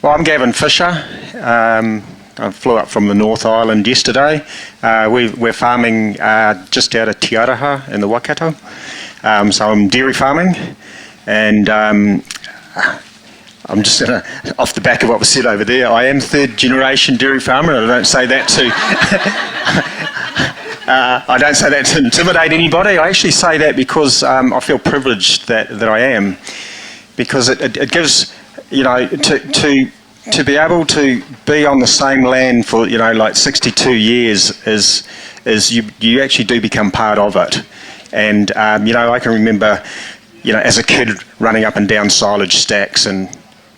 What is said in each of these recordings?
Well, I'm Gavin Fisher. I flew up from the North Island yesterday. We're farming just out of Te Aroha in the Waikato. So I'm dairy farming, and I'm just going to, off the back of what was said over there, I am third generation dairy farmer, and I don't say that to I don't say that to intimidate anybody. I actually say that because I feel privileged that I am, because it gives, you know, to be able to be on the same land for, you know, like 62 years is you actually do become part of it. And you know, I can remember, you know, as a kid running up and down silage stacks, and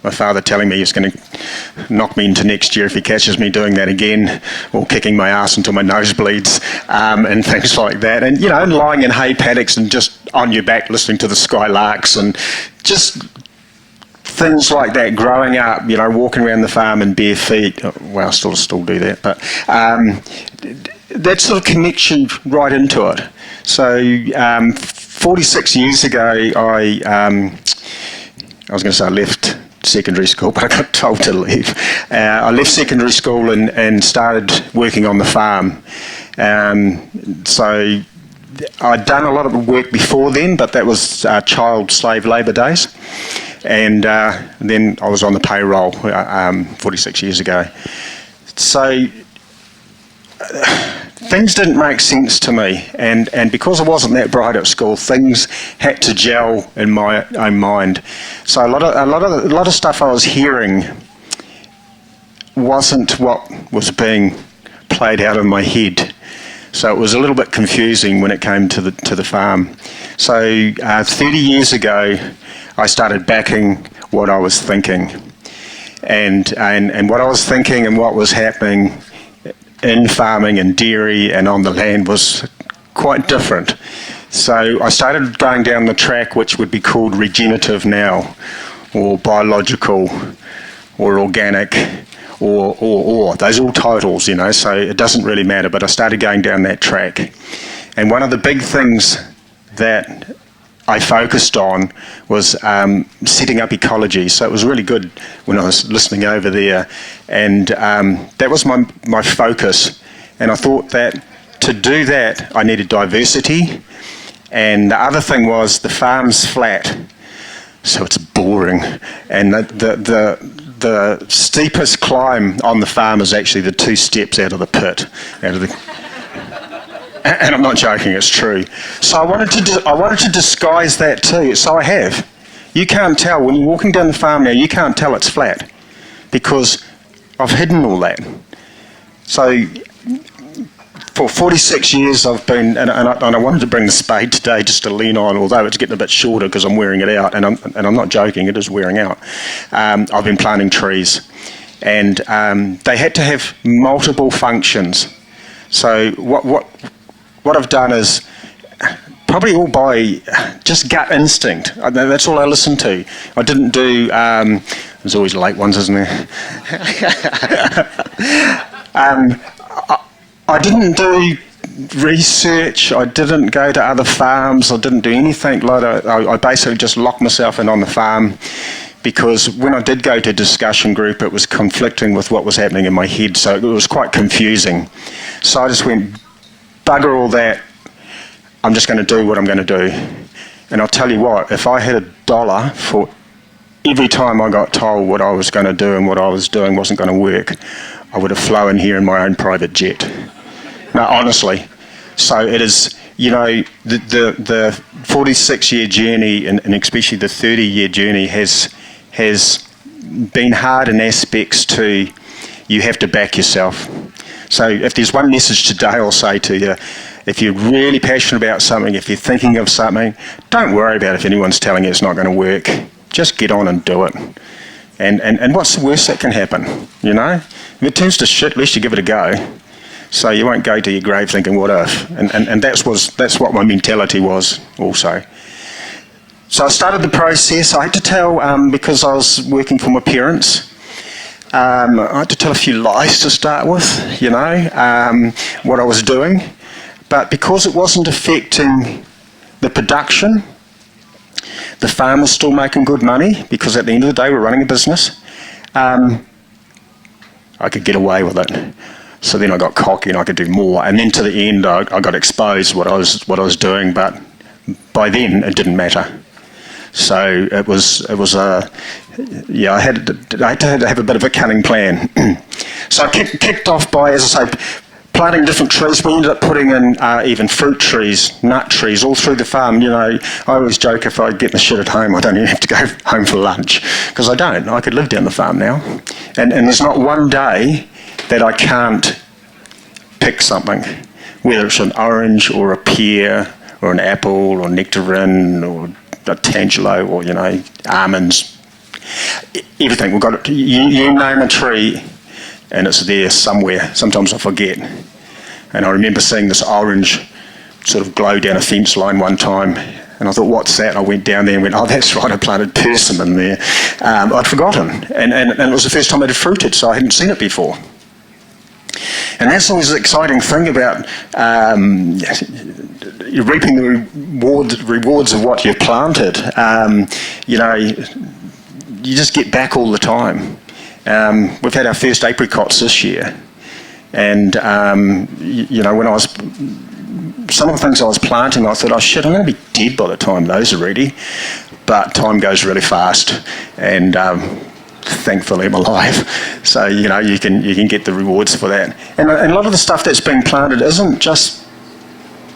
my father telling me he's going to knock me into next year if he catches me doing that again, or kicking my ass until my nose bleeds, and things like that. And, you know, lying in hay paddocks and just on your back listening to the skylarks and just things like that, growing up, you know, walking around the farm in bare feet. Well, I still do that, but that sort of connection right into it. So 46 years ago, I was going to say I left secondary school, but I got told to leave. I left secondary school and started working on the farm. So I'd done a lot of work before then, but that was child slave labour days. And then I was on the payroll 46 years ago. So things didn't make sense to me, and because I wasn't that bright at school, things had to gel in my own mind. So a lot of stuff I was hearing wasn't what was being played out in my head. So it was a little bit confusing when it came to the farm. So 30 years ago, I started backing what I was thinking, and what I was thinking and what was happening in farming and dairy and on the land was quite different. So I started going down the track which would be called regenerative now, or biological, or organic, or those are all titles, you know, so it doesn't really matter, but I started going down that track. And one of the big things that I focused on was setting up ecology. So it was really good when I was listening over there, and that was my focus. And I thought that to do that I needed diversity, and the other thing was the farm's flat, so it's boring, and the steepest climb on the farm is actually the 2 steps out of the pit, and I'm not joking, it's true. So I wanted to disguise that too. So I have. You can't tell when you're walking down the farm now. You can't tell it's flat because I've hidden all that. So for 46 years I've been, and I wanted to bring the spade today just to lean on, although it's getting a bit shorter because I'm wearing it out, and I'm not joking, it is wearing out. I've been planting trees, and they had to have multiple functions. So what I've done is, probably all by just gut instinct. That's all I listened to. I didn't do, there's always late ones, isn't there? I didn't do research, I didn't go to other farms, I didn't do anything like that. I basically just locked myself in on the farm, because when I did go to discussion group, it was conflicting with what was happening in my head, so it was quite confusing. So I just went, bugger all that, I'm just going to do what I'm going to do. And I'll tell you what, if I had $1 for every time I got told what I was going to do and what I was doing wasn't going to work, I would have flown here in my own private jet. No, honestly. So it is, you know, the 46-year journey, and especially the 30-year journey has been hard in aspects to, you have to back yourself. So if there's one message today I'll say to you, if you're really passionate about something, if you're thinking of something, don't worry about if anyone's telling you it's not going to work. Just get on and do it. And what's the worst that can happen, you know? If it turns to shit, at least you give it a go. So you won't go to your grave thinking, what if? And that's what my mentality was also. So I started the process. I had to tell, because I was working for my parents, I had to tell a few lies to start with, you know, what I was doing. But because it wasn't affecting the production, the farm was still making good money, because at the end of the day we're running a business. I could get away with it. So then I got cocky and I could do more. And then to the end, I got exposed what I was doing, but by then it didn't matter. So it was I had to have a bit of a cunning plan. So I kicked off by, as I say, planting different trees. We ended up putting in even fruit trees, nut trees, all through the farm. You know, I always joke if I get the shit at home, I don't even have to go home for lunch, because I don't. I could live down the farm now. And there's not one day that I can't pick something, whether it's an orange or a pear or an apple or nectarine or a tangelo or, you know, almonds. Everything. We've got it. You name a tree and it's there somewhere. Sometimes I forget. And I remember seeing this orange sort of glow down a fence line one time, and I thought, what's that? And I went down there and went, oh, that's right, I planted persimmon there. I'd forgotten. And it was the first time it had fruited, so I hadn't seen it before. And that's always the exciting thing about reaping the rewards of what you've planted. You know, you just get back all the time. We've had our first apricots this year. And, you know, when I was... Some of the things I was planting, I thought, oh shit, I'm going to be dead by the time those are ready. But time goes really fast, and thankfully I'm alive. So, you know, you can get the rewards for that. And a lot of the stuff that's being planted isn't just,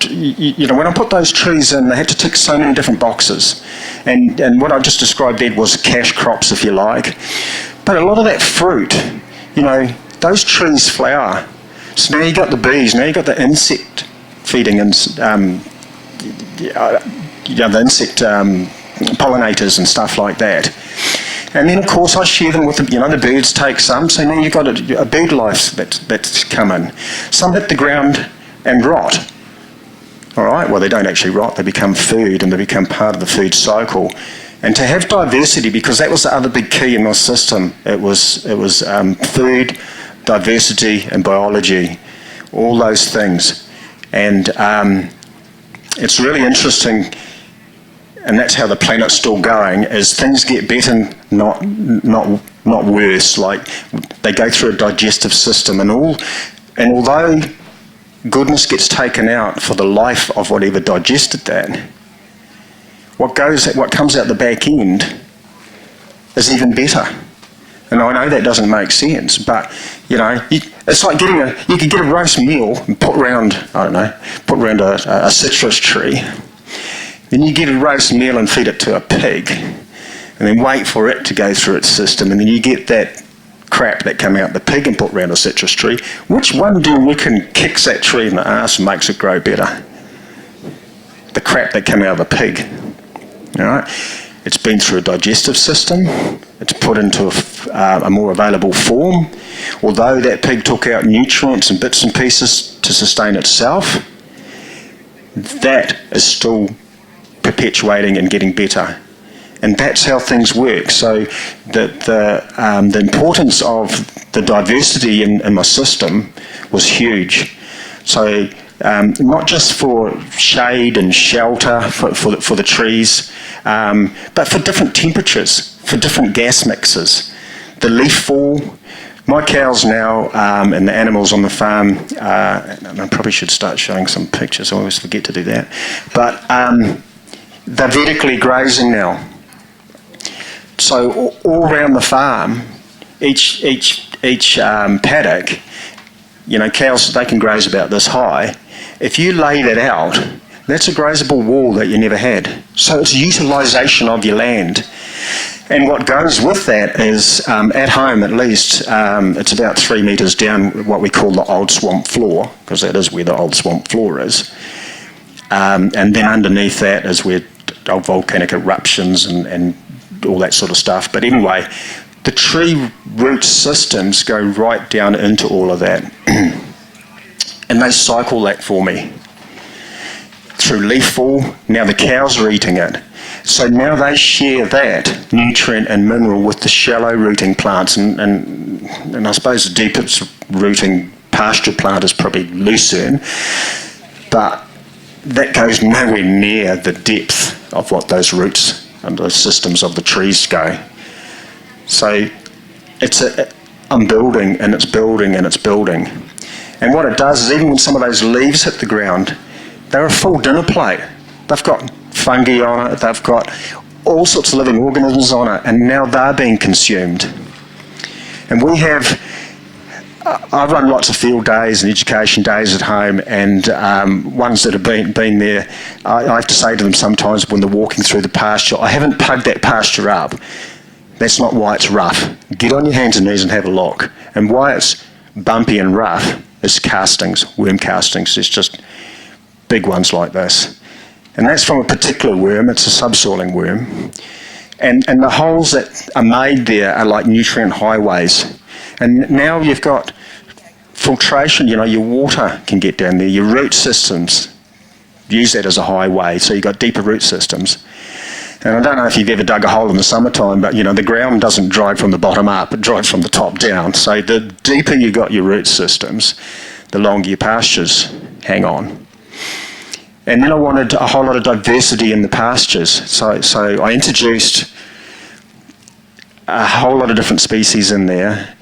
you know, when I put those trees in, they had to tick so many different boxes. And what I just described there was cash crops, if you like. But a lot of that fruit, you know, those trees flower. So now you got the bees, now you got the insect feeding and you know, the insect pollinators and stuff like that. And then of course I share them with the, you know, the birds take some, so now you've got a bird life that's come in. Some hit the ground and rot. All right, well they don't actually rot, they become food and they become part of the food cycle. And to have diversity, because that was the other big key in my system, it was food, diversity and biology, all those things. And it's really interesting, and that's how the planet's still going, is things get better, not worse. Like, they go through a digestive system, and although goodness gets taken out for the life of whatever digested that, what comes out the back end is even better. And I know that doesn't make sense, but, you know, it's like you could get a roast meal and put around a citrus tree. Then you get a roast meal and feed it to a pig, and then wait for it to go through its system, and then you get that crap that come out the pig and put around a citrus tree. Which one do you reckon kicks that tree in the arse and makes it grow better? The crap that came out of the pig. All right? It's been through a digestive system. It's put into a more available form. Although that pig took out nutrients and bits and pieces to sustain itself, that is still perpetuating and getting better. And that's how things work. So the importance of the diversity in my system was huge. So not just for shade and shelter for the trees, but for different temperatures, for different gas mixes. The leaf fall. My cows now and the animals on the farm, and I probably should start showing some pictures, I always forget to do that, but they're vertically grazing now. So all around the farm, each paddock, you know, cows, they can graze about this high. If you lay that out, that's a grazable wall that you never had. So it's utilisation of your land. And what goes with that is, at home at least, it's about 3 metres down what we call the old swamp floor, because that is where the old swamp floor is. And then underneath that is where old volcanic eruptions and all that sort of stuff. But anyway, the tree root systems go right down into all of that. And they cycle that for me. Through leaf fall, now the cows are eating it. So now they share that nutrient and mineral with the shallow rooting plants, and I suppose the deepest rooting pasture plant is probably lucerne, but that goes nowhere near the depth of what those roots and the systems of the trees go. So I'm building and it's building and it's building. And what it does is even when some of those leaves hit the ground, they're a full dinner plate. They've got fungi on it, they've got all sorts of living organisms on it, and now they're being consumed. And I run lots of field days and education days at home, and ones that have been there, I have to say to them sometimes when they're walking through the pasture, I haven't plugged that pasture up. That's not why it's rough. Get on your hands and knees and have a look. And why it's bumpy and rough is castings, worm castings. It's just big ones like this. And that's from a particular worm. It's a subsoiling worm. And the holes that are made there are like nutrient highways. And now you've got filtration, your water can get down there, your root systems use that as a highway, so you've got deeper root systems. And I don't know if you've ever dug a hole in the summertime, but the ground doesn't dry from the bottom up, it dries from the top down. So the deeper you got your root systems, the longer your pastures hang on. And then I wanted a whole lot of diversity in the pastures. So I introduced a whole lot of different species in there,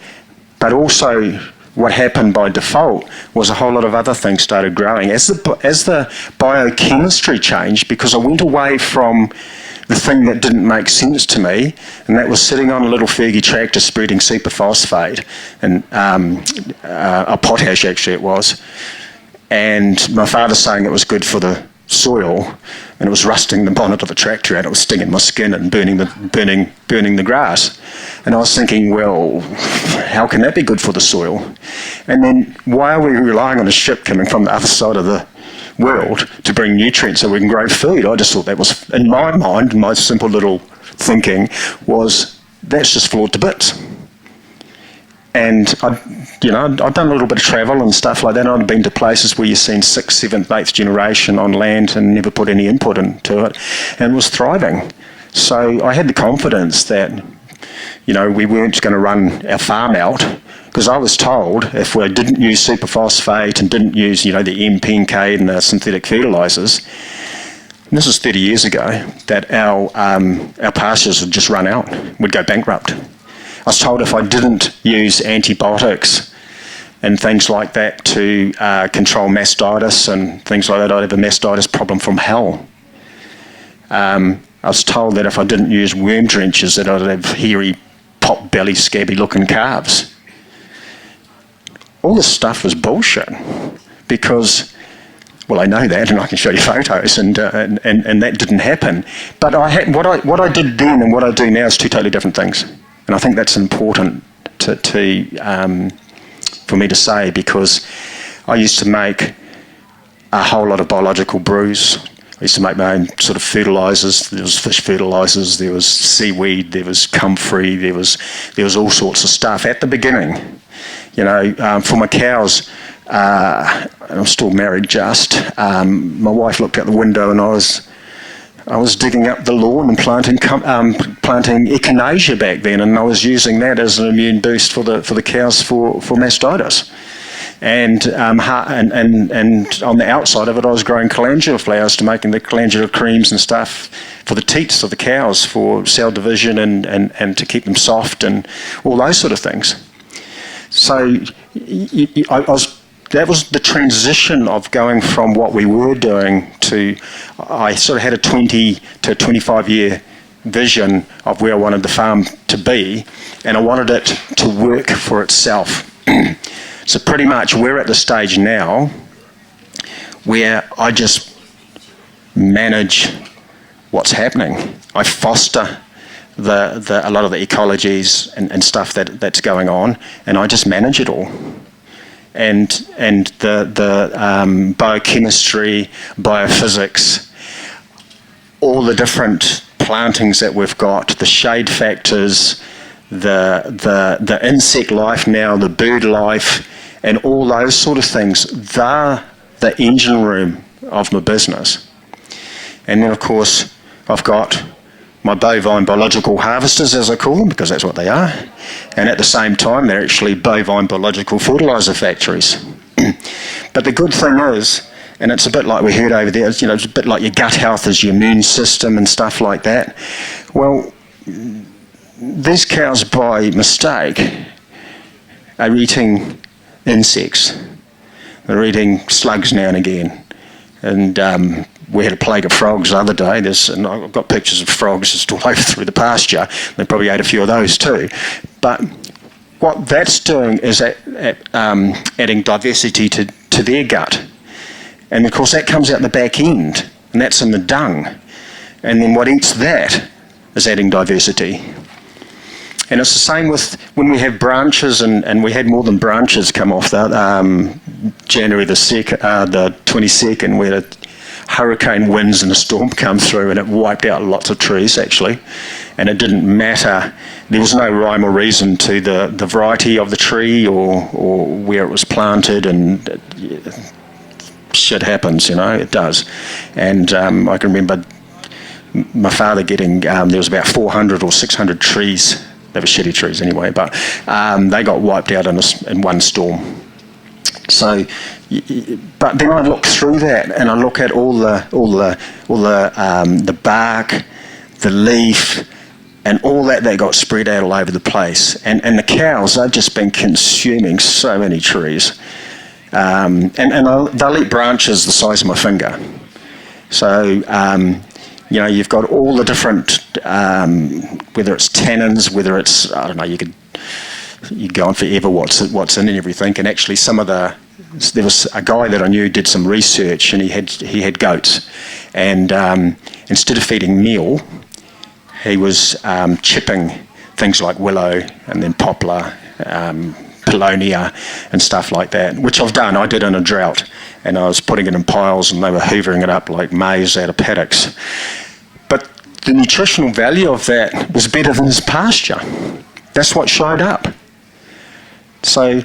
but also what happened by default was a whole lot of other things started growing. As the biochemistry changed, because I went away from the thing that didn't make sense to me, and that was sitting on a little Fergie tractor spreading superphosphate, and a potash actually it was, and my father saying it was good for the soil, and it was rusting the bonnet of the tractor and it was stinging my skin and burning the grass. And I was thinking, well, how can that be good for the soil? And then why are we relying on a ship coming from the other side of the world to bring nutrients so we can grow food? I just thought that was, in my mind, my simple little thinking was, that's just flawed to bits. And I've done a little bit of travel and stuff like that. I've been to places where you've seen 6th, 7th, 8th generation on land and never put any input into it, and it was thriving. So I had the confidence that, we weren't going to run our farm out, because I was told if we didn't use superphosphate and didn't use, the NPK and the synthetic fertilisers, and this is 30 years ago, that our pastures would just run out, would go bankrupt. I was told if I didn't use antibiotics and things like that to control mastitis and things like that, I'd have a mastitis problem from hell. I was told that if I didn't use worm drenches, that I'd have hairy, pot-belly, scabby-looking calves. All this stuff was bullshit, because, well, I know that, and I can show you photos, and that didn't happen. But what I did then and what I do now is two totally different things. And I think that's important for me to say, because I used to make a whole lot of biological brews. I used to make my own sort of fertilisers. There was fish fertilisers, there was seaweed, there was comfrey, there was all sorts of stuff at the beginning. For my cows, I'm still married just, my wife looked out the window and I was digging up the lawn and planting echinacea back then, and I was using that as an immune boost for the cows for mastitis. And on the outside of it, I was growing calendula flowers to making the calendula creams and stuff for the teats of the cows for cell division and to keep them soft and all those sort of things. So that was the transition of going from what we were doing to, I sort of had a 20 to 25 year vision of where I wanted the farm to be, and I wanted it to work for itself. So pretty much we're at the stage now where I just manage what's happening. I foster a lot of the ecologies and stuff that's going on, and I just manage it all. And the biochemistry, biophysics, all the different plantings that we've got, the shade factors, the insect life now, the bird life, and all those sort of things, they're the engine room of my business. And then of course I've got my bovine biological harvesters, as I call them, because that's what they are. And at the same time, they're actually bovine biological fertiliser factories. But the good thing is, and it's a bit like we heard over there, it's a bit like your gut health is your immune system and stuff like that. Well, these cows, by mistake, are eating insects. They're eating slugs now and again. And we had a plague of frogs the other day. And I've got pictures of frogs just all over through the pasture. They probably ate a few of those too. But what that's doing is adding diversity to their gut. And of course that comes out the back end, and that's in the dung. And then what eats that is adding diversity. And it's the same with when we have branches, and we had more than branches come off that January the 22nd, we had a hurricane winds and a storm come through, and it wiped out lots of trees actually. And it didn't matter, there was no rhyme or reason to the variety of the tree or where it was planted, and shit happens, it does. And I can remember my father getting, there was about 400 or 600 trees, they were shitty trees anyway, but they got wiped out in one storm. So, but then I look through that and I look at all the bark, the leaf, and all that got spread out all over the place. And the cows, they've just been consuming so many trees. And they'll eat branches the size of my finger. So, you've got all the different, whether it's tannins, whether it's, I don't know, you could go on forever what's in and everything. And actually there was a guy that I knew did some research, and he had goats. And instead of feeding meal, he was chipping things like willow and then poplar, Polonia and stuff like that, which I've done. I did in a drought, and I was putting it in piles and they were hoovering it up like maize out of paddocks. But the nutritional value of that was better than his pasture. That's what showed up. So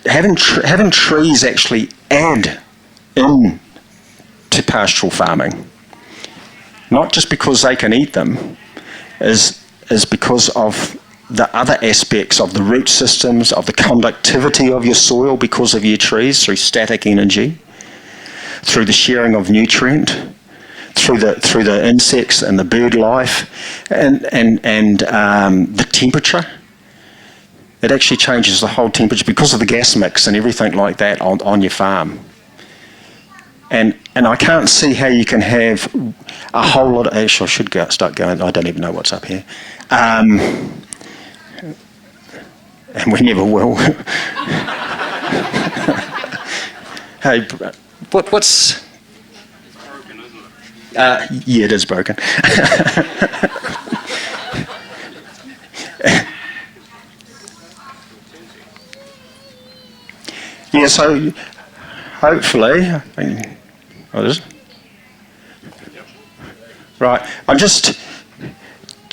having trees actually add in to pastoral farming, not just because they can eat them, is because of the other aspects of the root systems, of the conductivity of your soil because of your trees, through static energy, through the sharing of nutrient, through the insects and the bird life, and the temperature. It actually changes the whole temperature because of the gas mix and everything like that on your farm. And I can't see how you can have a whole lot of... Actually, I should start going. I don't even know what's up here. And we never will. Hey, what's... It's broken, isn't it? Yeah, it is broken. Yeah, so hopefully... What is it? Right, I'm just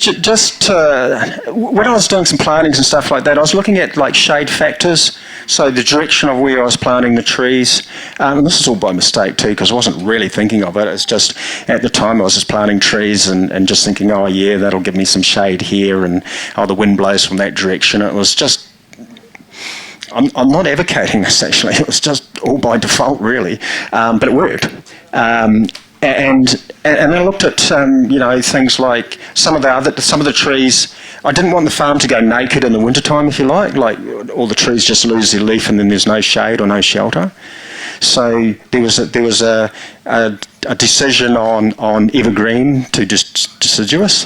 when I was doing some plantings and stuff like that, I was looking at like shade factors, so the direction of where I was planting the trees. And this is all by mistake too, because I wasn't really thinking of it. It's just at the time I was just planting trees and just thinking, oh yeah, that'll give me some shade here, and oh, the wind blows from that direction. It was just... I'm not advocating this actually. It was just all by default really, but it worked. And I looked at things like some of the trees. I didn't want the farm to go naked in the wintertime, if you like all the trees just lose their leaf and then there's no shade or no shelter. So there was a decision on evergreen to deciduous.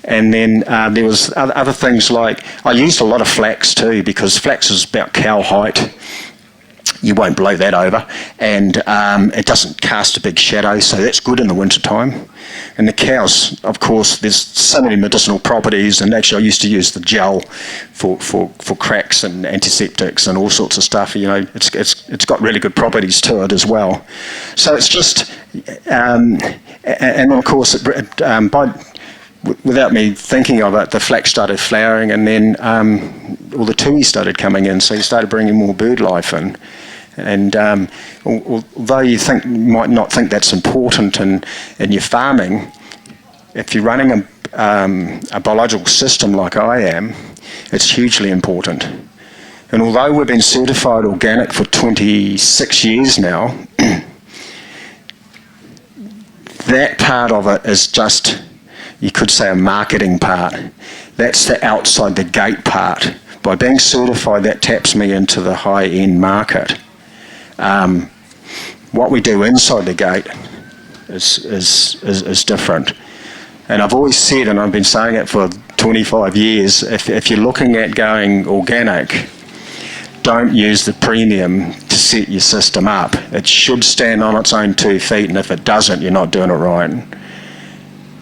And then there was other things like, I used a lot of flax too, because flax is about cow height. You won't blow that over, and it doesn't cast a big shadow, so that's good in the winter time. And the cows, of course, there's so many medicinal properties, and actually I used to use the gel for cracks and antiseptics and all sorts of stuff. It's got really good properties to it as well. So it's just, and of course, without me thinking of it, the flax started flowering, and then all the tui started coming in, so you started bringing more bird life in. And although you might not think that's important in your farming, if you're running a biological system like I am, it's hugely important. And although we've been certified organic for 26 years now, that part of it is just... you could say a marketing part. That's the outside the gate part. By being certified, that taps me into the high-end market. What we do inside the gate is different. And I've always said, and I've been saying it for 25 years, if you're looking at going organic, don't use the premium to set your system up. It should stand on its own 2 feet, and if it doesn't, you're not doing it right.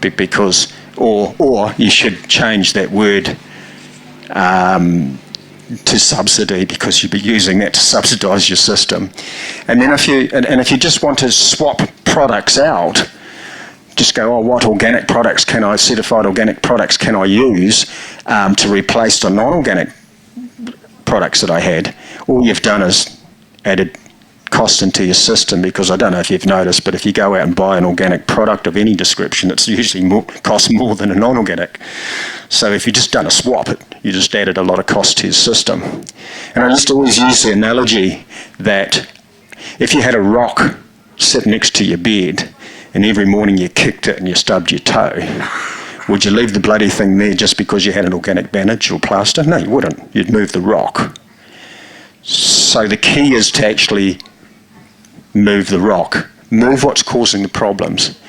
Because, or you should change that word to subsidy, because you'd be using that to subsidise your system. And then if you just want to swap products out, just go, oh, what organic products can I, certified organic products can I use to replace the non-organic products that I had? All you've done is added cost into your system, because I don't know if you've noticed, but if you go out and buy an organic product of any description, it's usually costs more than a non-organic. So if you just done a swap, you just added a lot of cost to your system. And I just always use the analogy that if you had a rock sit next to your bed and every morning you kicked it and you stubbed your toe, would you leave the bloody thing there just because you had an organic bandage or plaster? No, you wouldn't. You'd move the rock. So the key is to actually move the rock. Move what's causing the problems.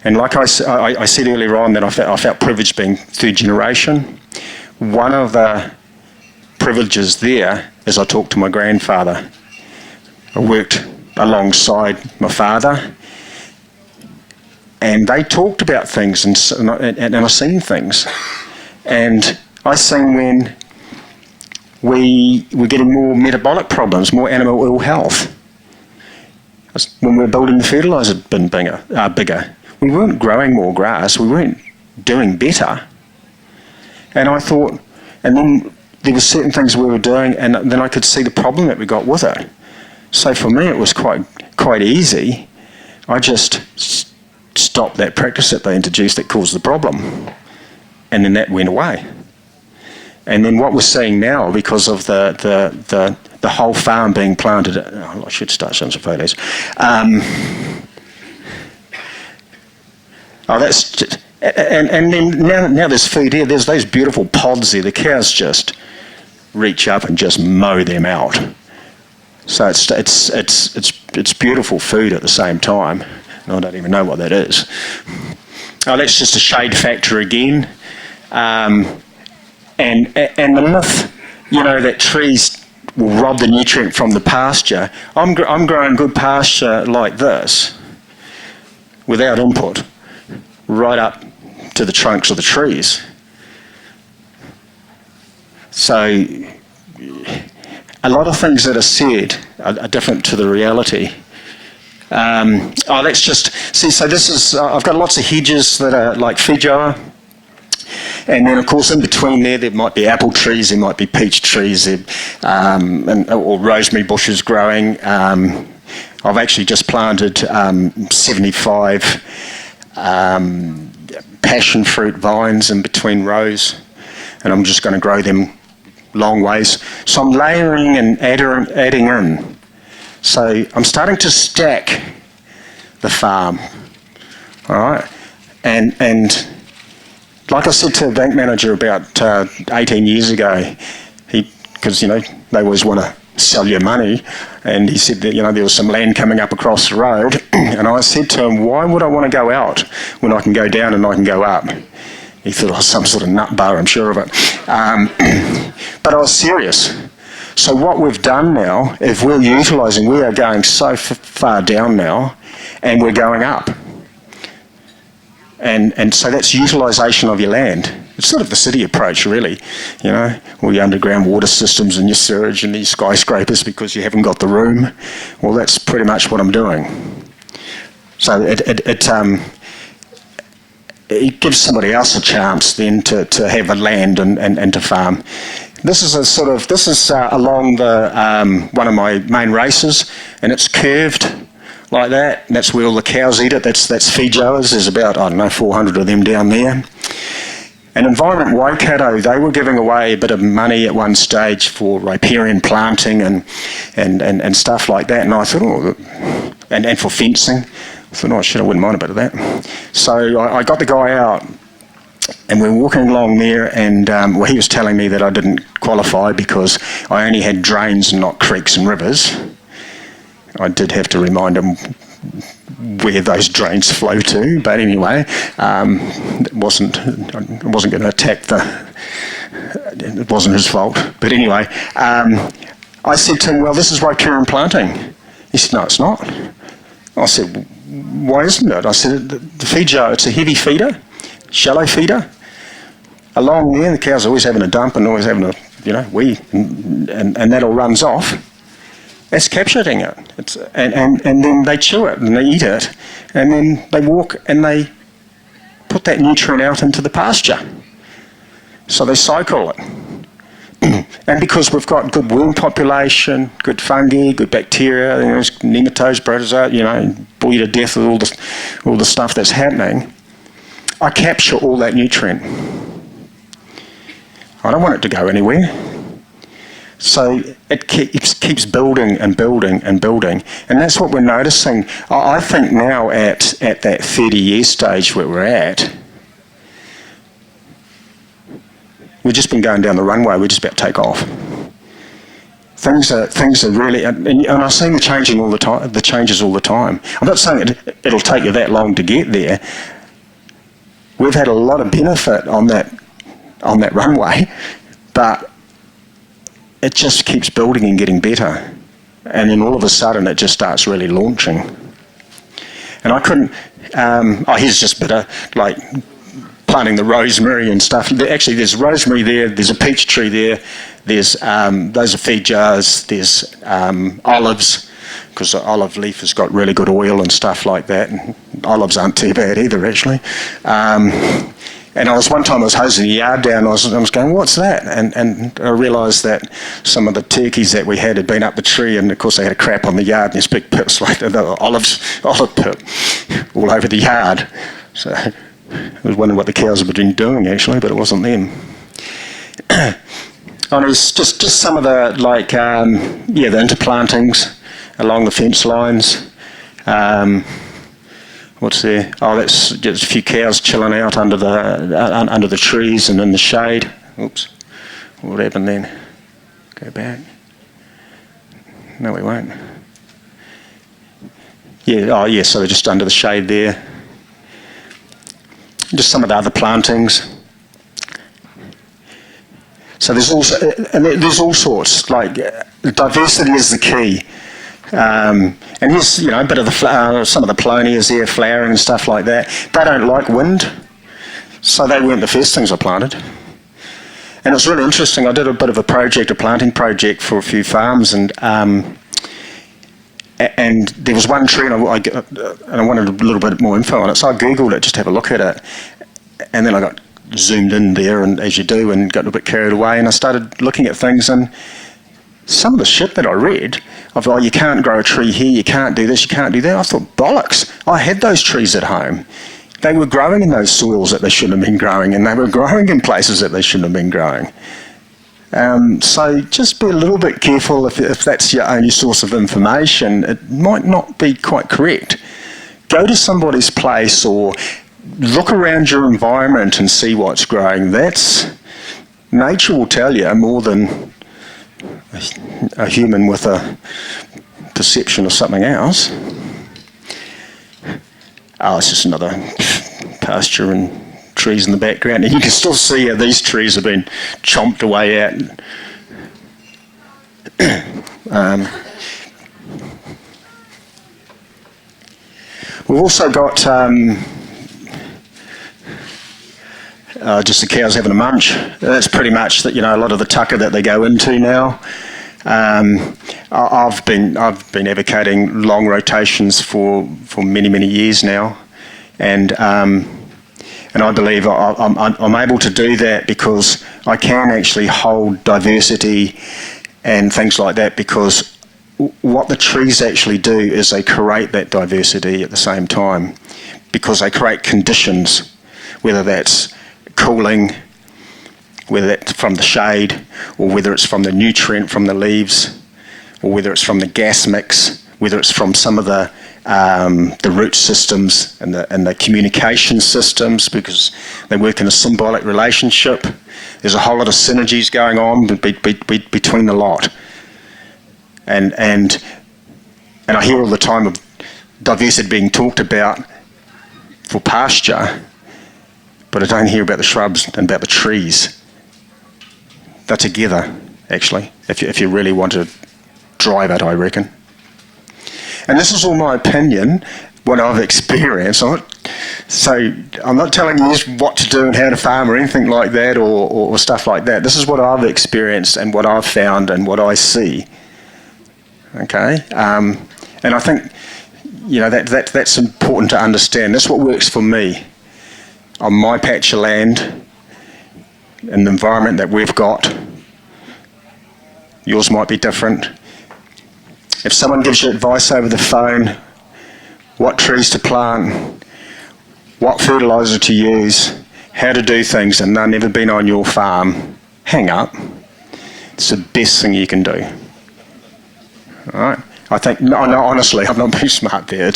And like I said earlier on, that I felt privileged being third generation. One of the privileges there is I talked to my grandfather. I worked alongside my father, and they talked about things, and I've seen things. And I seen when we were getting more metabolic problems, more animal ill health. When we were building the fertiliser bin bigger, we weren't growing more grass, we weren't doing better. And I thought, and then there were certain things we were doing, and then I could see the problem that we got with it. So for me, it was quite easy. I just stopped that practice that they introduced that caused the problem, and then that went away. And then what we're seeing now, because of the whole farm being planted, I should start showing some photos. And then now there's food here. There's those beautiful pods there. The cows just reach up and just mow them out. So it's beautiful food at the same time. And I don't even know what that is. Oh, that's just a shade factor again. And the myth, that trees will rob the nutrient from the pasture. I'm growing good pasture like this, without input, right up to the trunks of the trees. So a lot of things that are said are different to the reality. Let's just see. So this is, I've got lots of hedges that are like feijoa. And then, of course, in between there might be apple trees, there might be peach trees, or rosemary bushes growing. I've actually just planted 75 passion fruit vines in between rows, and I'm just going to grow them long ways. So I'm layering and adding in. So I'm starting to stack the farm, all right? And like I said to a bank manager about 18 years ago, because they always want to sell you money, and he said that there was some land coming up across the road, and I said to him, why would I want to go out when I can go down and I can go up? He thought I was some sort of nut bar, I'm sure of it. But I was serious. So what we've done now is we are going so far down now, and we're going up. And so that's utilisation of your land. It's sort of the city approach, really. All your underground water systems and your sewage and these skyscrapers because you haven't got the room. Well, that's pretty much what I'm doing. So it gives somebody else a chance then to have a land and to farm. This is along the one of my main races, and it's curved like that. And that's where all the cows eat it. That's feijoas. There's about 400 of them down there. And Environment Waikato, they were giving away a bit of money at one stage for riparian planting and stuff like that. And I thought, and for fencing. I thought, I wouldn't mind a bit of that. So I got the guy out And we're walking along there, and well, he was telling me that I didn't qualify because I only had drains and not creeks and rivers. I did have to remind him where those drains flow to, but anyway, I wasn't going to attack it wasn't his fault. But anyway, I said to him, well, this is riparian planting. He said, no, it's not. I said, why isn't it? I said, the feed jar, it's a heavy feeder, shallow feeder. Along there, the cow's always having a dump and always having a, wee, and that all runs off. That's capturing it. And then they chew it and they eat it, and then they walk and they put that nutrient out into the pasture. So they cycle it. And because we've got good worm population, good fungi, good bacteria, nematodes, protozoa, bore you to death with all the stuff that's happening, I capture all that nutrient. I don't want it to go anywhere. So it keeps building and building and building. And that's what we're noticing. I think now at that 30-year stage where we're at, we've just been going down the runway, we're just about to take off. Things are really, and I've seen the changes all the time. I'm not saying it'll take you that long to get there. We've had a lot of benefit on that runway, but it just keeps building and getting better. And then all of a sudden it just starts really launching. And I couldn't, here's just better, like planting the rosemary and stuff. Actually, there's rosemary there, there's a peach tree there, there's, those are feed jars, there's olives, because the olive leaf has got really good oil and stuff like that. And olives aren't too bad either, actually. And one time I was hosing the yard down, I was going, what's that? And I realised that some of the turkeys that we had been up the tree, and of course they had a crap on the yard, and there's big pits like the olive pit all over the yard. So I was wondering what the cows had been doing actually, but it wasn't them. And it was just some of the, the interplantings along the fence lines. What's there? Oh, that's just a few cows chilling out under the trees and in the shade. Oops. What happened then? Go back. No, we won't. Yeah, so they're just under the shade there. Just some of the other plantings. So there's all sorts. Diversity is the key. And here's, a bit of some of the polonias there flowering and stuff like that. They don't like wind, so they weren't the first things I planted. And it's really interesting. I did a bit of a planting project for a few farms, and there was one tree, and I wanted a little bit more info on it, so I googled it just to have a look at it, and then I got zoomed in there, and as you do, and got a bit carried away, and I started looking at things, and some of the shit that I read of, you can't grow a tree here, you can't do this, you can't do that, I thought, bollocks. I had those trees at home. They were growing in those soils that they shouldn't have been growing, and they were growing in places that they shouldn't have been growing. So just be a little bit careful if that's your only source of information. It might not be quite correct. Go to somebody's place or look around your environment and see what's growing. Nature will tell you more than a human with a perception of something else. Oh, it's just another pasture and trees in the background, and you can still see how these trees have been chomped away at. We've also got just the cows having a munch. That's pretty much a lot of the tucker that they go into now. I've been advocating long rotations for many years now, and I believe I'm able to do that because I can actually hold diversity and things like that, because what the trees actually do is they create that diversity at the same time, because they create conditions, whether that's cooling, whether that's from the shade, or whether it's from the nutrient from the leaves, or whether it's from the gas mix, whether it's from some of the the root systems and the communication systems, because they work in a symbiotic relationship. There's a whole lot of synergies going on between the lot. And I hear all the time of diversity being talked about for pasture, but I don't hear about the shrubs and about the trees. They're together, actually, if you really want to drive it, I reckon. And this is all my opinion, what I've experienced. So I'm not telling you what to do and how to farm or anything like that, or stuff like that. This is what I've experienced and what I've found and what I see. Okay? And I think, that's important to understand. That's what works for me on my patch of land and the environment that we've got. Yours might be different. If someone gives you advice over the phone, what trees to plant, what fertiliser to use, how to do things, and they've never been on your farm, hang up. It's the best thing you can do. All right? I think, no, honestly, I'm not being smart there.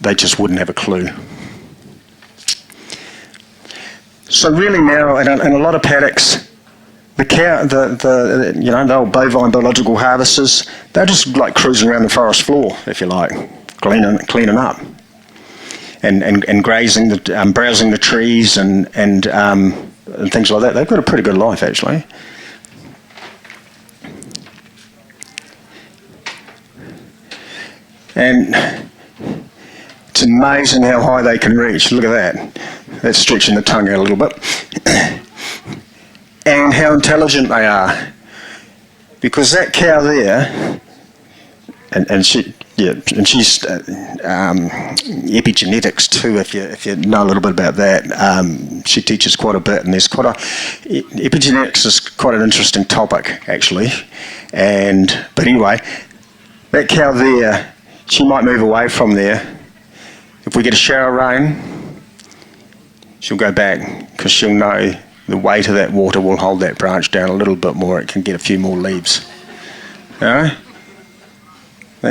They just wouldn't have a clue. So really now, in a lot of paddocks, the old bovine biological harvesters, they're just like cruising around the forest floor, if you like, cleaning up, and grazing, browsing the trees and things like that. They've got a pretty good life, actually. And it's amazing how high they can reach. Look at that. That's stretching the tongue out a little bit. And how intelligent they are. Because that cow there, and she's epigenetics too, if you know a little bit about that. She teaches quite a bit, and there's epigenetics is quite an interesting topic, actually. But anyway, that cow there, she might move away from there. If we get a shower of rain, she'll go back, because she'll know the weight of that water will hold that branch down a little bit more. It can get a few more leaves. That's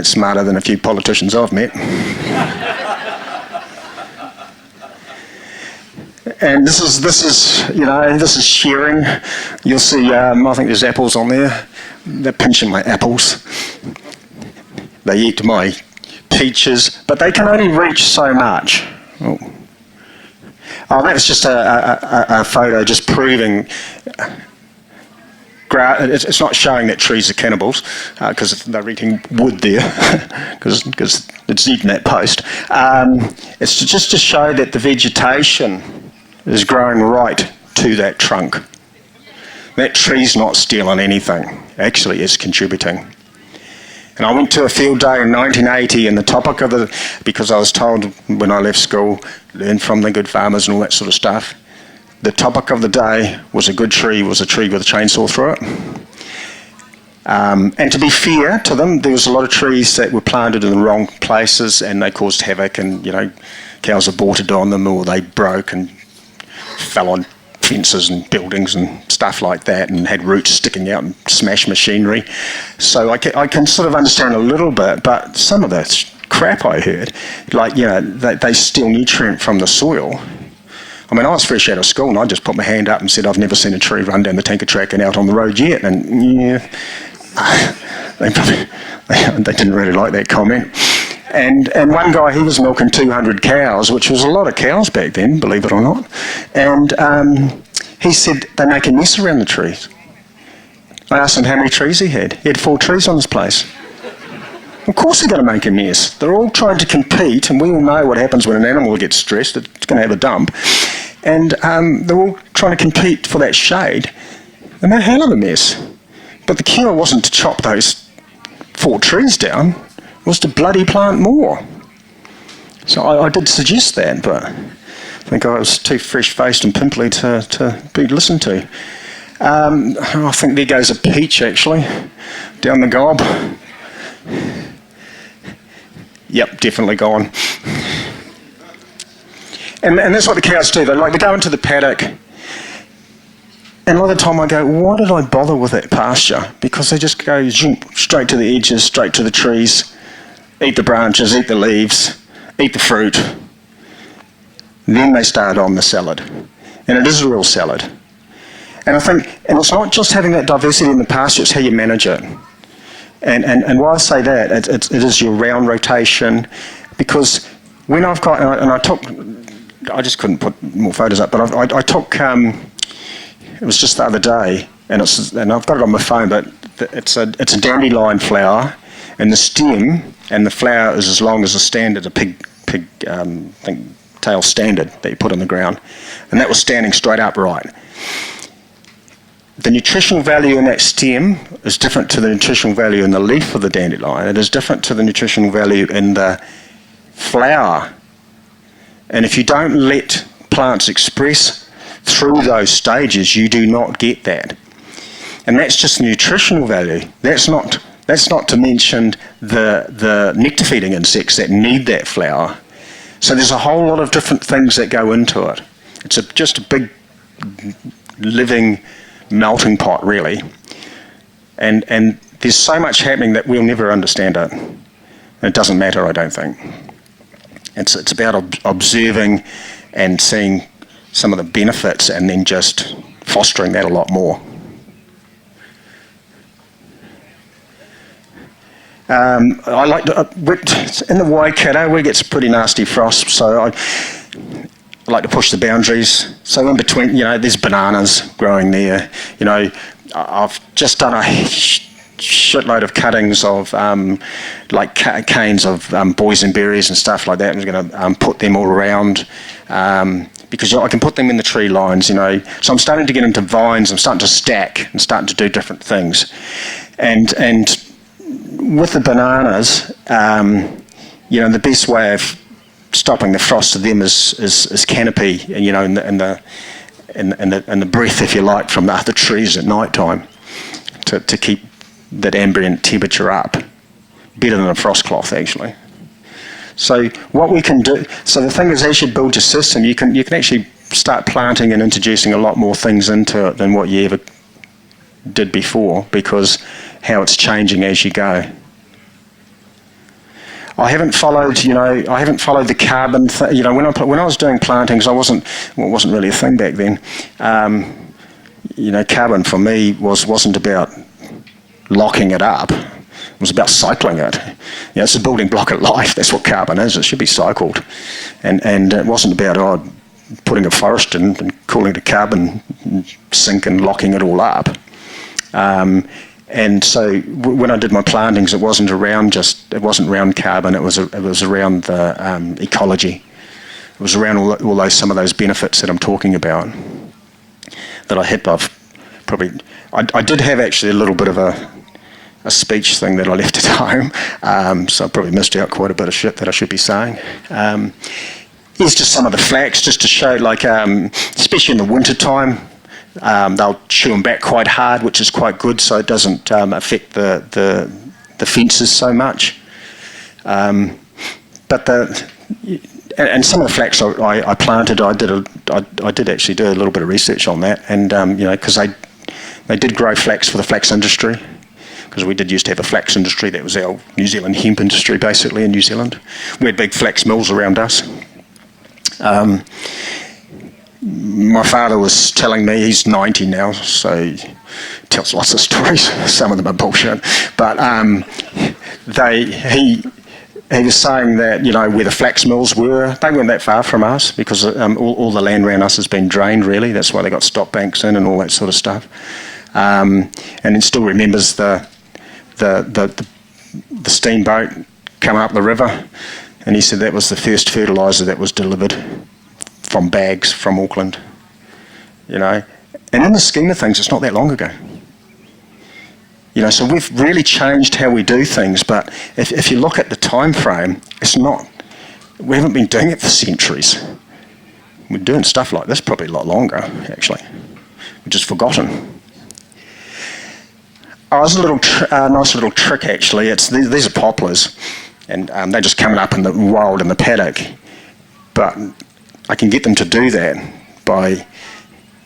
smarter than a few politicians I've met. And this is shearing. You'll see, I think there's apples on there. They're pinching my apples. They eat my peaches, but they can only reach so much. Oh, that's just a photo just proving. It's not showing that trees are cannibals, because they're eating wood there, because it's eating that post. It's just to show that the vegetation is growing right to that trunk. That tree's not stealing anything. Actually, it's contributing. And I went to a field day in 1980, and the topic of because I was told when I left school, learn from the good farmers and all that sort of stuff, the topic of the day was a good tree was a tree with a chainsaw through it. And to be fair to them, there was a lot of trees that were planted in the wrong places, and they caused havoc, and cows aborted on them, or they broke and fell on fences and buildings and stuff like that, and had roots sticking out and smashed machinery. So I can sort of understand a little bit, but some of the crap I heard, they steal nutrient from the soil. I mean, I was fresh out of school, and I just put my hand up and said, I've never seen a tree run down the tanker track and out on the road yet. And they didn't really like that comment. And one guy, he was milking 200 cows, which was a lot of cows back then, believe it or not. And he said they make a mess around the trees. I asked him how many trees he had. He had 4 trees on his place. Of course they're going to make a mess. They're all trying to compete, and we all know what happens when an animal gets stressed. It's going to have a dump. And they're all trying to compete for that shade. And they're a hell of a mess. But the cure wasn't to chop those 4 trees down. It was to bloody plant more. So I did suggest that, but I think I was too fresh-faced and pimply to be listened to. I think there goes a peach, actually, down the gob. Yep, definitely gone. And that's what the cows do. They go into the paddock, and a lot of the time I go, why did I bother with that pasture? Because they just go straight to the edges, straight to the trees. eat the branches, eat the leaves, eat the fruit. Then they start on the salad. And it is a real salad. And I think, and it's not just having that diversity in the pasture, it's how you manage it. And why I say that, it is your round rotation, because when I've got, I just couldn't put more photos up, but I took, it was just the other day, and I've got it on my phone, but it's a dandelion flower, and the stem and the flower is as long as a standard, a pig tail standard that you put on the ground, and that was standing straight upright. The nutritional value in that stem is different to the nutritional value in the leaf of the dandelion. It is different to the nutritional value in the flower. And if you don't let plants express through those stages, you do not get that. And that's just the nutritional value. That's not to mention the nectar feeding insects that need that flower. So there's a whole lot of different things that go into it. It's just a big living melting pot, really. And there's so much happening that we'll never understand it. And it doesn't matter, I don't think. It's about observing and seeing some of the benefits and then just fostering that a lot more. I like to, in the Waikato, we get some pretty nasty frost, so I like to push the boundaries. So in between, there's bananas growing there. I've just done a shitload of cuttings of canes of boysenberries and stuff like that. I'm going to put them all around because I can put them in the tree lines, So I'm starting to get into vines. I'm starting to stack and starting to do different things. And with the bananas, the best way of stopping the frost to them is canopy, and the breath, if you like, from the other trees at night time to keep that ambient temperature up. Better than a frost cloth, actually. So what we can do, so the thing is, as you build your system, you can actually start planting and introducing a lot more things into it than what you ever did before, because how it's changing as you go. I haven't followed the carbon thing. When I was doing plantings, it wasn't really a thing back then. Carbon for me wasn't about locking it up. It was about cycling it. It's a building block of life. That's what carbon is. It should be cycled, and it wasn't about putting a forest in and calling it a carbon sink and locking it all up. And so when I did my plantings, it wasn't around carbon. It was around the ecology. It was around all some of those benefits that I'm talking about that I had. I did have actually a little bit of a speech thing that I left at home, so I probably missed out quite a bit of shit that I should be saying. Here's just some of the flax, just to show, especially in the winter time. They'll chew them back quite hard, which is quite good, so it doesn't affect the fences so much. And some of the flax I planted, I did actually do a little bit of research on that, and because they did grow flax for the flax industry, because we did used to have a flax industry. That was our New Zealand hemp industry, basically, in New Zealand. We had big flax mills around us. My father was telling me, he's 90 now, so he tells lots of stories. Some of them are bullshit. But he was saying that, where the flax mills were, they weren't that far from us, because all the land around us has been drained, really. That's why they got stock banks in and all that sort of stuff. And he still remembers the steamboat coming up the river, and he said that was the first fertiliser that was delivered from bags from Auckland, And in the scheme of things, it's not that long ago. So we've really changed how we do things, but if you look at the time frame, we haven't been doing it for centuries. We're doing stuff like this probably a lot longer, actually. We've just forgotten. There's a nice little trick, actually. These are poplars, and they're just coming up in the wild in the paddock, but I can get them to do that by,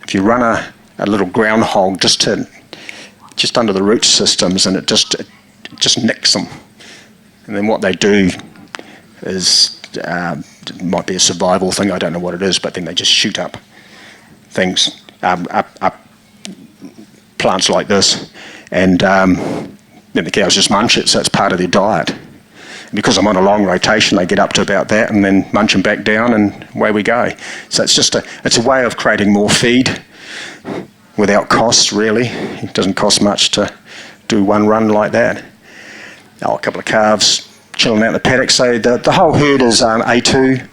if you run a little groundhog just under the root systems, and it just nicks them. And then what they do is, it might be a survival thing, I don't know what it is, but then they just shoot up things, up plants like this, and then the cows just munch it, so it's part of their diet. And because I'm on a long rotation, they get up to about that and then munch them back down, and away we go. So it's a way of creating more feed without cost, really. It doesn't cost much to do one run like that. Oh, a couple of calves chilling out in the paddock. So the whole herd is A2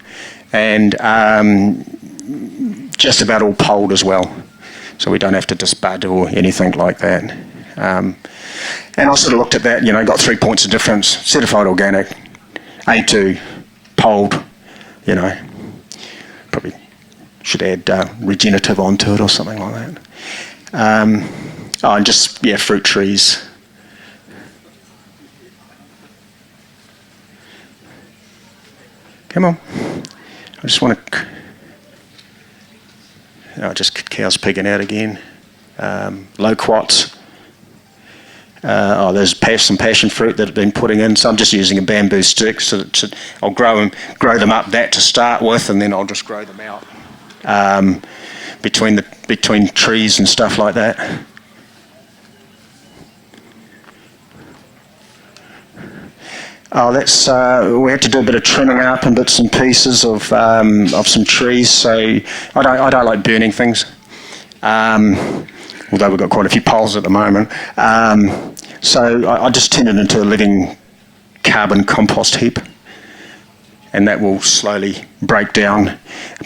and just about all polled as well. So we don't have to disbud or anything like that. And I sort of looked at that, got 3 points of difference. Certified organic, A2, polled, probably should add regenerative onto it or something like that. And just, fruit trees. Come on. I just want to... just cows pigging out again. Loquats. There's some passion fruit that I've been putting in, so I'm just using a bamboo stick. So I'll grow them up that to start with, and then I'll just grow them out between trees and stuff like that. We had to do a bit of trimming up and bits and pieces of some trees. So I don't like burning things, although we've got quite a few poles at the moment. So I just turned it into a living carbon compost heap, and that will slowly break down.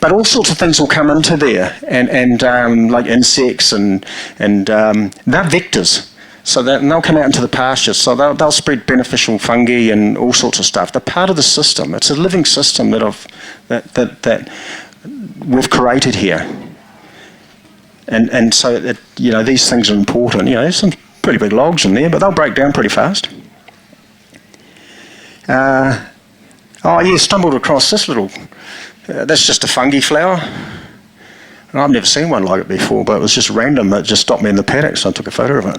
But all sorts of things will come into there, and like insects and they're vectors. So they'll come out into the pasture, so they'll spread beneficial fungi and all sorts of stuff. They're part of the system. It's a living system that we've created here. And so these things are important. There's some pretty big logs in there, but they'll break down pretty fast. Stumbled across this little. That's just a fungi flower. And I've never seen one like it before, but it was just random. It just stopped me in the paddock, so I took a photo of it.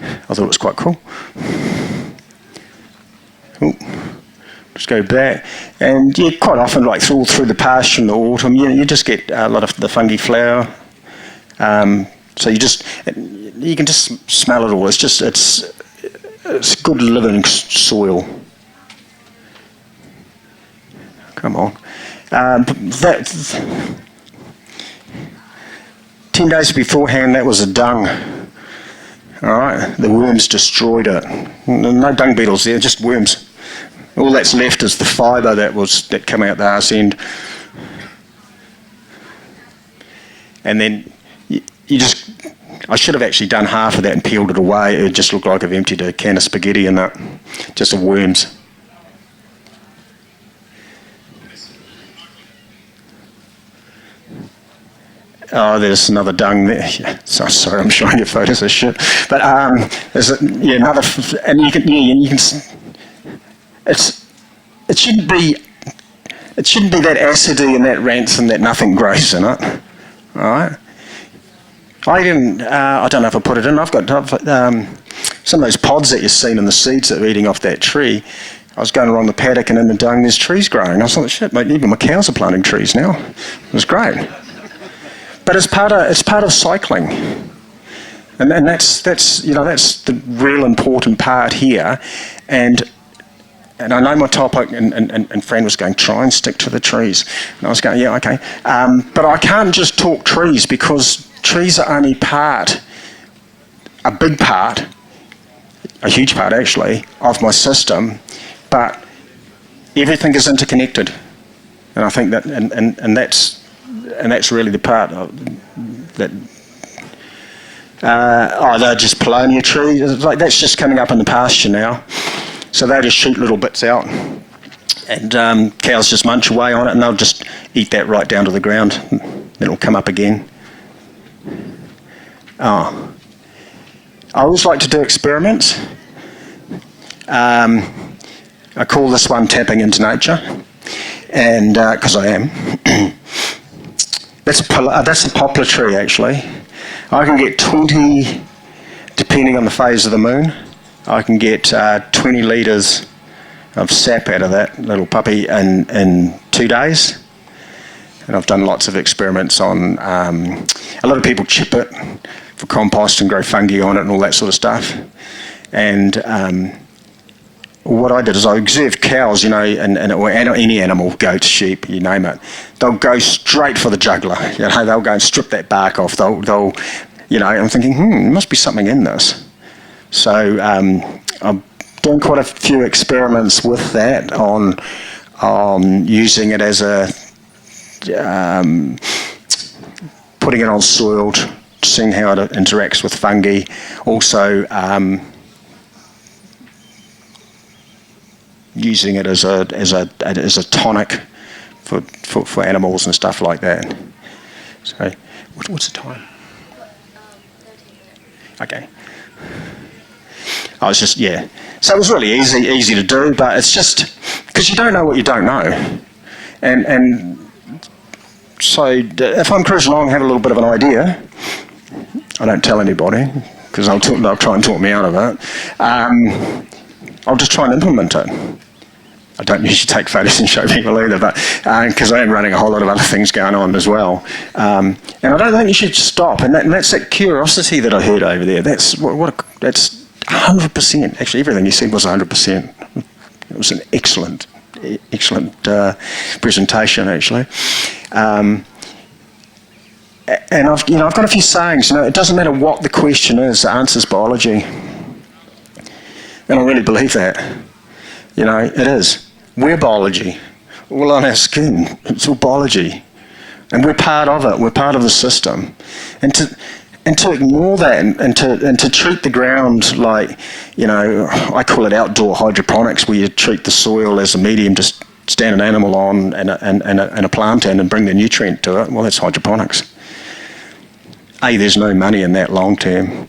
I thought it was quite cool. Just go back, and quite often, like all through the pasture in the autumn, you just get a lot of the fungi flower. So you can just smell it all. It's good living soil. Come on. 10 days beforehand, that was a dung. All right, the worms destroyed it. No dung beetles there, just worms. All that's left is the fibre that came out the arse end. And then I should have actually done half of that and peeled it away. It just looked like I've emptied a can of spaghetti in that, just of worms. Oh, there's another dung there. Yeah, sorry, I'm showing you photos of shit. But there's another, and you can. It shouldn't be that acidy and that rancid that nothing grows in it. All right. I don't know if I put it in. I've got some of those pods that you've seen in the seeds that are eating off that tree. I was going along the paddock, and in the dung there's trees growing. I was like, shit, mate, even my cows are planting trees now. It was great. But it's part of cycling, and that's the real important part here. And I know my topic and friend was going, try and stick to the trees, and I was going, yeah, okay. But I can't just talk trees, because trees are only a big part, a huge part actually, of my system. But everything is interconnected, and I think that and that's really the part that they're just Paulownia trees. It's like that's just coming up in the pasture now, so they just shoot little bits out, and cows just munch away on it, and they'll just eat that right down to the ground. Then it'll come up again. I always like to do experiments. I call this one tapping into nature, and because I am. That's a poplar tree, actually. I can get 20, depending on the phase of the moon, I can get 20 litres of sap out of that little puppy in 2 days. And I've done lots of experiments on, a lot of people chip it for compost and grow fungi on it and all that sort of stuff. And what I did is I observed cows, or any animal, goats, sheep, you name it. They'll go straight for the jugular. They'll go and strip that bark off. They'll I'm thinking, there must be something in this. So I'm doing quite a few experiments with that on using it as a putting it on soil, seeing how it interacts with fungi. Also, using it as a tonic for animals and stuff like that. So, what's the time? 13 minutes. Okay. I was just So it was really easy to do, but it's just because you don't know what you don't know, and. So if I'm cruising along, have a little bit of an idea, I don't tell anybody because they'll try and talk me out of it. I'll just try and implement it. I don't usually take photos and show people either, but because I am running a whole lot of other things going on as well. And I don't think you should stop. And that's that curiosity that I heard over there. That's 100%. Actually, everything you said was 100%. It was an excellent presentation, actually. And I've got a few sayings. It doesn't matter what the question is, the answer's biology. And I really believe that. It is. We're biology. All on our skin. It's all biology. And we're part of it. We're part of the system. And to ignore that and to treat the ground like, I call it outdoor hydroponics, where you treat the soil as a medium to stand an animal on and a plant in and bring the nutrient to it. Well, that's hydroponics. A, there's no money in that long term.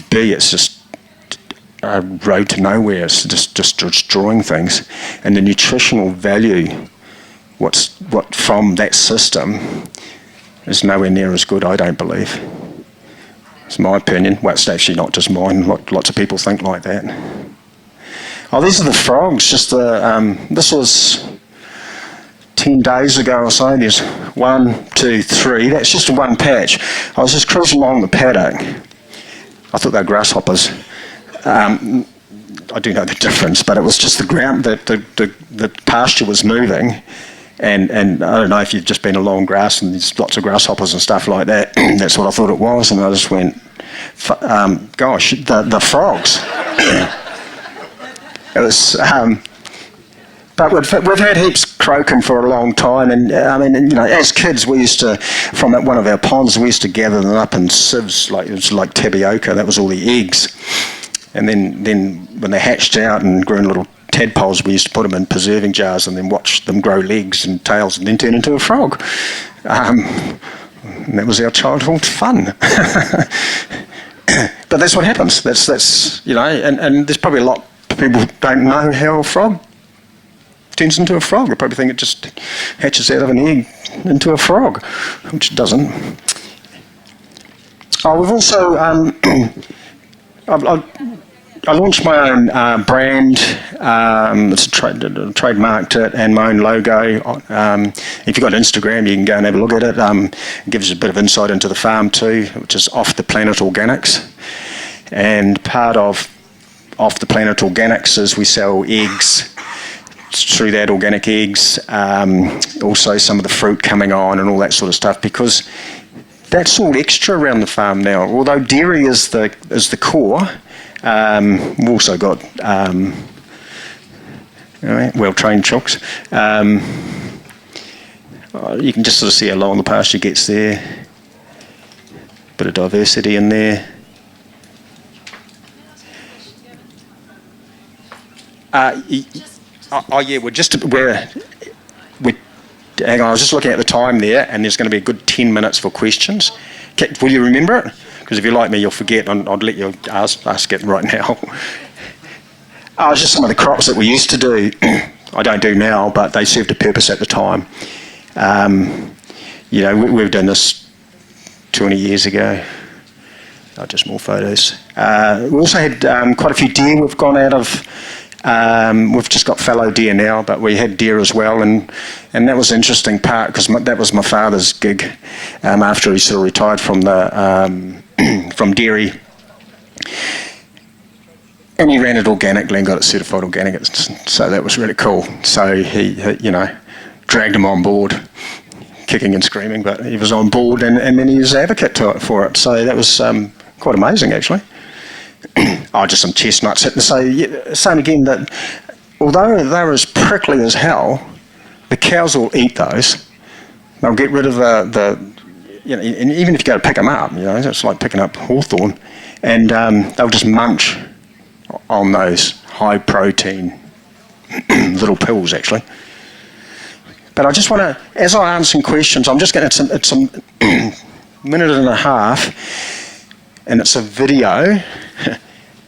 B, it's just a road to nowhere. It's just destroying things. And the nutritional value, what from that system, is nowhere near as good, I don't believe. It's my opinion. Well, it's actually not just mine. Lots of people think like that. Oh, these are the frogs. This was 10 days ago or so. There's 1, 2, 3. That's just one patch. I was just cruising along the paddock. I thought they were grasshoppers. I do know the difference, but it was just the ground that the pasture was moving. And I don't know if you've just been along grass and there's lots of grasshoppers and stuff like that. That's what I thought it was, and I just went, gosh, the frogs. It was, but we've had heaps croaking for a long time, and as kids we used to, from one of our ponds, we used to gather them up in sieves, it was like tapioca. That was all the eggs, and then when they hatched out and grew in little tadpoles, we used to put them in preserving jars and then watch them grow legs and tails and then turn into a frog. And that was our childhood fun. But that's what happens. That's and there's probably a lot of people don't know how a frog turns into a frog. They probably think it just hatches out of an egg into a frog, which it doesn't. Oh, we've also I launched my own brand. It's trademarked it, and my own logo. If you've got Instagram, you can go and have a look at it. It gives a bit of insight into the farm too, which is Off the Planet Organics. And part of Off the Planet Organics is we sell eggs. Through that, organic eggs. Also, some of the fruit coming on and all that sort of stuff, because that's all extra around the farm now. Although dairy is the core. We've also got well-trained chooks. You can just sort of see how long the pasture gets there. Bit of diversity in there. Hang on, I was just looking at the time there, and there's going to be a good 10 minutes for questions. Will you remember it? Because if you're like me, you'll forget, and I'd let you ask it right now. It's just some of the crops that we used to do. I don't do now, but they served a purpose at the time. We've done this 20 years ago. Just more photos. We also had quite a few deer we've gone out of We've just got fallow deer now, but we had deer as well, and that was an interesting part because that was my father's gig after he sort of retired from the from dairy. And he ran it organically and got it certified organic, so that was really cool. So he dragged him on board, kicking and screaming, but he was on board, and then he was an advocate for it. So that was quite amazing, actually. Just some chestnuts. So same again, that although they're as prickly as hell, the cows will eat those. They'll get rid of the and even if you go to pick them up, it's like picking up hawthorn, and they'll just munch on those high protein little pills, actually. But I just want to, as I answer some questions, I'm just going to, it's a minute and a half, and it's a video,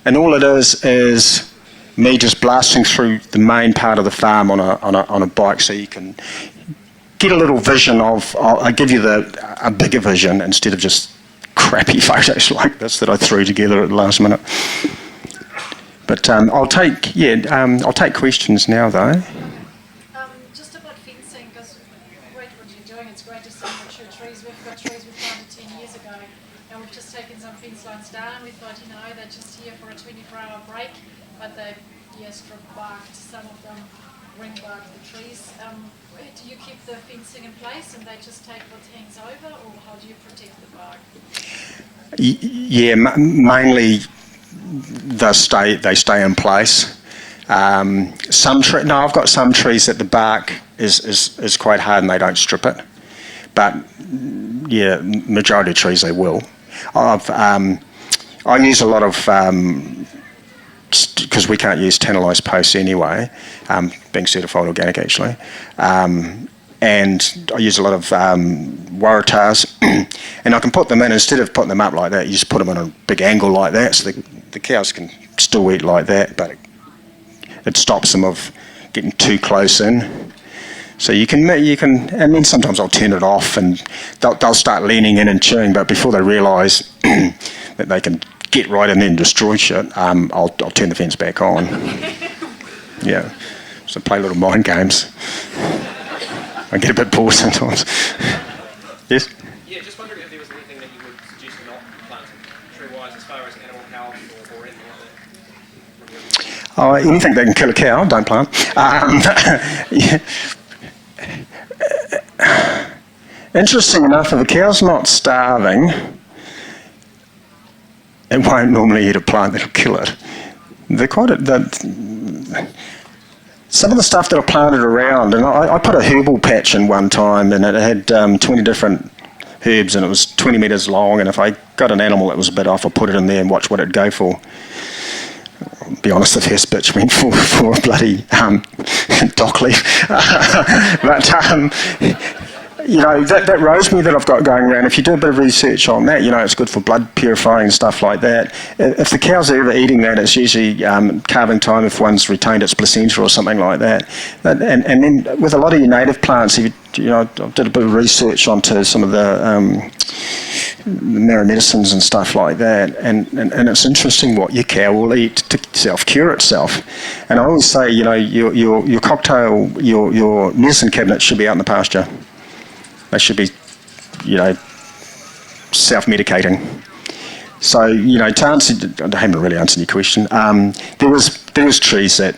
and all it is me just blasting through the main part of the farm on a bike, so you can get a little vision of. I give you a bigger vision instead of just crappy photos like this that I threw together at the last minute. But I'll take questions now, though. Just about fencing, because great what you're doing. It's great to see mature trees. We've got trees we planted 10 years ago, and we've just taken some fence lines down. We thought, they're just here for a 24-hour break, but they strip barked, some of them ring bark the trees. Do you keep the fencing in place and they just take what hangs over, or how do you protect the bark? Yeah, mainly they stay in place. I've got some trees that the bark is quite hard and they don't strip it, but yeah, majority of trees they will. I use a lot of because we can't use tantalised posts anyway, being certified organic actually, and I use a lot of waratahs, and I can put them in, instead of putting them up like that, you just put them on a big angle like that, so the cows can still eat like that, but it stops them of getting too close in. So you can, and then sometimes I'll turn it off, and they'll start leaning in and chewing, but before they realise that they can get right in there and destroy shit, I'll turn the fence back on. Yeah, so play little mind games. I get a bit bored sometimes. Yes? Yeah, just wondering if there was anything that you would suggest not planting, tree-wise, as far as animal health or anything like that? Anything that can kill a cow, don't plant. Interesting enough, if a cow's not starving, it won't normally eat a plant that'll kill it. Some of the stuff that are planted around, and I put a herbal patch in one time, and it had 20 different herbs, and it was 20 metres long, and if I got an animal that was a bit off, I put it in there and watch what it'd go for. I'll be honest, the first bitch went for a bloody dock leaf. But that rosemary that I've got going around, if you do a bit of research on that, it's good for blood purifying and stuff like that. If the cows are ever eating that, it's usually calving time if one's retained its placenta or something like that. And then with a lot of your native plants, I did a bit of research onto some of the medicines and stuff like that, and it's interesting what your cow will eat to self-cure itself. And I always say, your cocktail, your medicine cabinet should be out in the pasture. They should be, self-medicating. So, to answer, I haven't really answered your question. There was trees that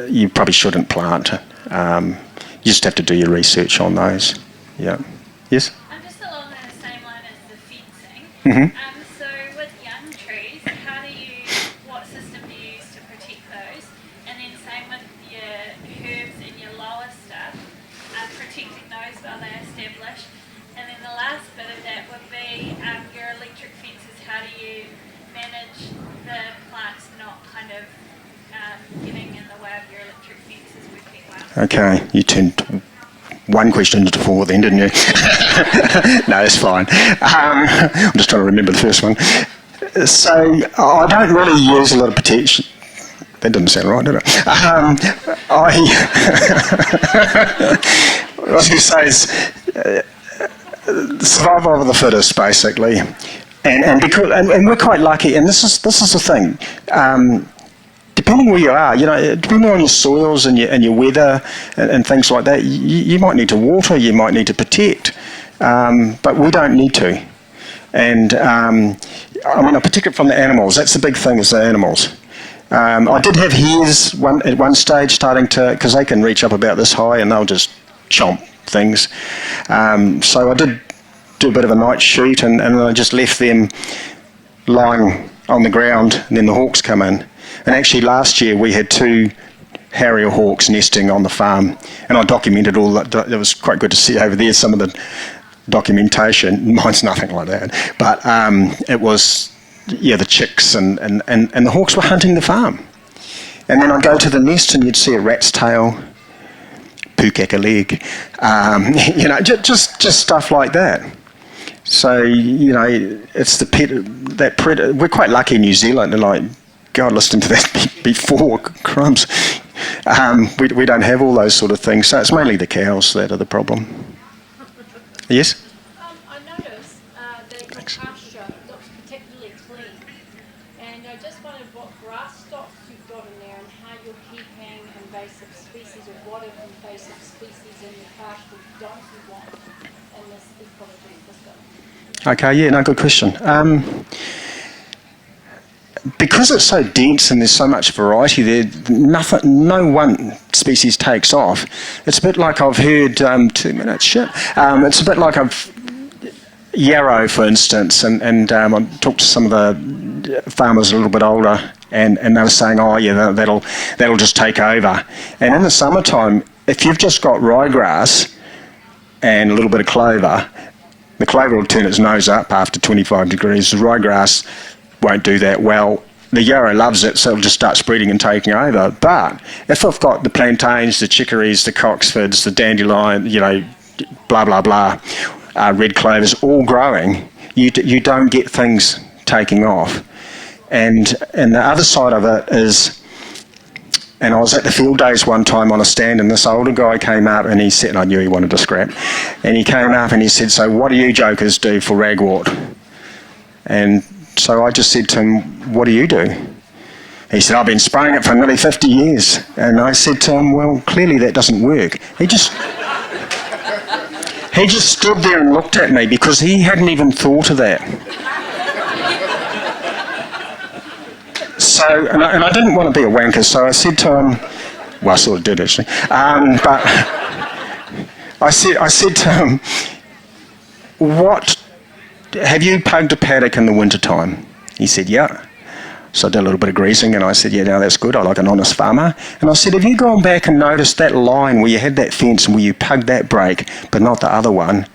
you probably shouldn't plant. You just have to do your research on those. Yeah. Yes? I'm just along the same line as the fencing. Mm-hmm. So with young trees, what system do you use to protect those? And then same with your herbs and your lower stuff, protecting those while they establish. And then the last bit of that would be your electric fences. How do you manage the plants not kind of getting in the way of your electric fences working well? Okay, you turned one question into four then, didn't you? No, it's fine. I'm just trying to remember the first one. So I don't really use a lot of protection. That didn't sound right, did it? What I was going to say is survival of the fittest, basically. And we're quite lucky, and this is the thing. depending where you are, depending on your soils and your weather and things like that, you might need to water, you might need to protect, but we don't need to. And I protect it from the animals. That's the big thing, is the animals. I did have hares at one stage starting to, because they can reach up about this high and they'll just chomp things. So I did do a bit of a night shoot, and I just left them lying on the ground, and then the hawks come in. And actually last year we had 2 harrier hawks nesting on the farm, and I documented all that. It was quite good to see over there some of the documentation. Mine's nothing like that, but it was, the chicks and the hawks were hunting the farm. And then I'd go to the nest and you'd see a rat's tail, pukaka leg, just stuff like that. So, it's that predator. We're quite lucky in New Zealand, and God, listening to that before, crumbs. We don't have all those sort of things, so it's mainly the cows that are the problem. Yes? I noticed that your pasture looks particularly clean, and I just wondered what grass stocks you've got in there and how you're keeping invasive species, or what invasive species in your pasture don't you want in this ecology system? Okay, yeah, no, good question. Because it's so dense and there's so much variety there, no one species takes off. It's a bit like I've heard, 2 minutes, shit. It's a bit like yarrow, for instance, and I talked to some of the farmers a little bit older, and they were saying, oh yeah, that'll just take over. And in the summertime, if you've just got ryegrass and a little bit of clover, the clover will turn its nose up after 25 degrees. The ryegrass won't do that well. The yarrow loves it, so it'll just start spreading and taking over. But if I've got the plantains, the chicories, the cocksfords, the dandelion, blah, blah, blah, red clovers all growing, you don't get things taking off. And the other side of it is, and I was at the field days one time on a stand, and this older guy came up and he said, and I knew he wanted to scrap, and he came up and he said, so what do you jokers do for ragwort? And so I just said to him, what do you do? He said, I've been spraying it for nearly 50 years. And I said to him, well, clearly that doesn't work. He just stood there and looked at me because he hadn't even thought of that. So, and I didn't want to be a wanker, so I said to him, well, I sort of did actually, but I said to him, have you pugged a paddock in the wintertime? He said, yeah. So I did a little bit of grazing, and I said, yeah, no, that's good. I like an honest farmer. And I said, have you gone back and noticed that line where you had that fence and where you pugged that break, but not the other one?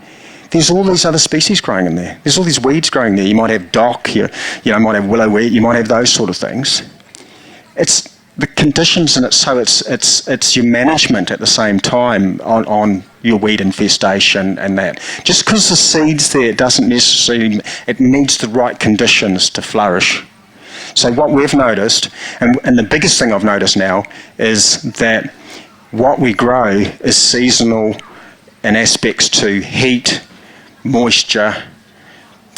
There's all these other species growing in there. There's all these weeds growing there. You might have dock, you might have willow weed, you might have those sort of things. It's the conditions, and it's your management at the same time on your weed infestation and that. Just because the seed's there, it doesn't necessarily, it needs the right conditions to flourish. So what we've noticed, and the biggest thing I've noticed now, is that what we grow is seasonal in aspects to heat, moisture,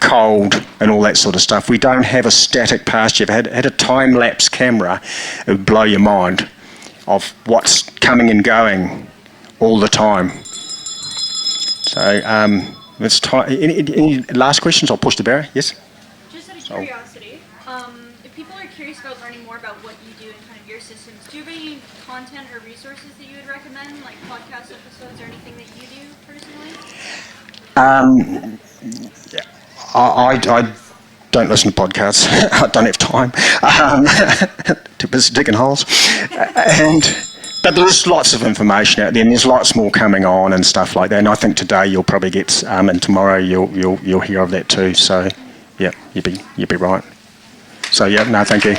cold, and all that sort of stuff. We don't have a static pasture. If I had a time-lapse camera, it would blow your mind of what's coming and going all the time. So, it's time. Any last questions? I'll push the barrier. Yes? Just out of curiosity, if people are curious about learning more about what you do and kind of your systems, do you have any content or resources that you would recommend, like podcast episodes or anything that you do personally? I don't listen to podcasts. I don't have time. Too busy digging holes. But there's lots of information out there, and there's lots more coming on and stuff like that. And I think today you'll probably get, and tomorrow you'll hear of that too. So, yeah, you'd be right. So, yeah, no, thank you.